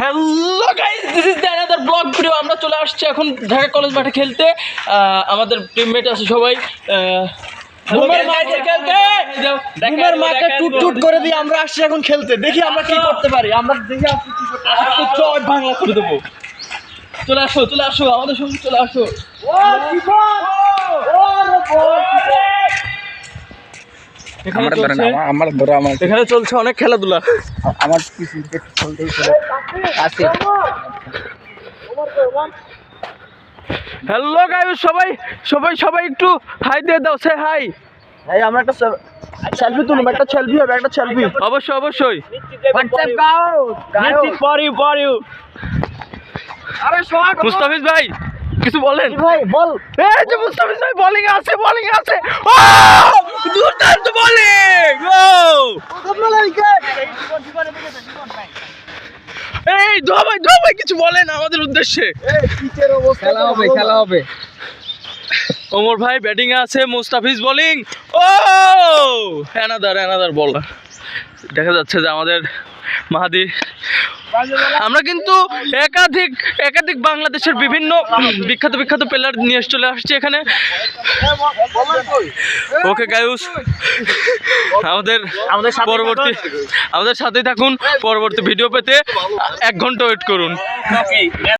Hello guys, this is the another blog video. আমরা চলে আসছি এখন ঢাকা কলেজ মাঠে খেলতে। আমাদের টিমমেট আছে সবাই। ঘুমের মাকে টুট টুট করে দিয়ে আমরা আসছি এখন খেলতে। দেখি আমরা কি করতে পারি, আমরা দেখি চট বাংলা করে দেবো। চলে আসো, চলে আসো, আমাদের সঙ্গে চলে আসো। এখানে চলছে অনেক খেলাধুলা। আমার হ্যালো গাইস, সবাই সবাই সবাই একটু হাই দিয়ে দাও, সে হাই। এই আমরা একটা সেলফি তুলব, একটা সেলফি হবে, একটা সেলফি। অবশ্যই অবশ্যই। হোয়াটসঅ্যাপ গাও ফর ইউ মুস্তাফিজ ভাই কিছু বলেন ভাই, বল। এই যে মুস্তাফিজ ভাই বোলিং আছে, বোলিং আছে। ও দুর্দান্ত বোলিং! ও এই দো ভাই কিছু বলেন আমাদের উদ্দেশ্যে। খেলা হবে। ওমর ভাই ব্যাটিং এ আছে, মুস্তাফিজ বোলিং। ও অ্যানাদার বলার। দেখা যাচ্ছে যে আমাদের মাহাদি। আমরা কিন্তু একাধিক বাংলাদেশের বিভিন্ন বিখ্যাত প্লেয়ার নিয়ে চলে আসছি এখানে। ওকে গাইস, আমাদের সাথেই থাকুন। পরবর্তী ভিডিও পেতে 1 ঘন্টা ওয়েট করুন।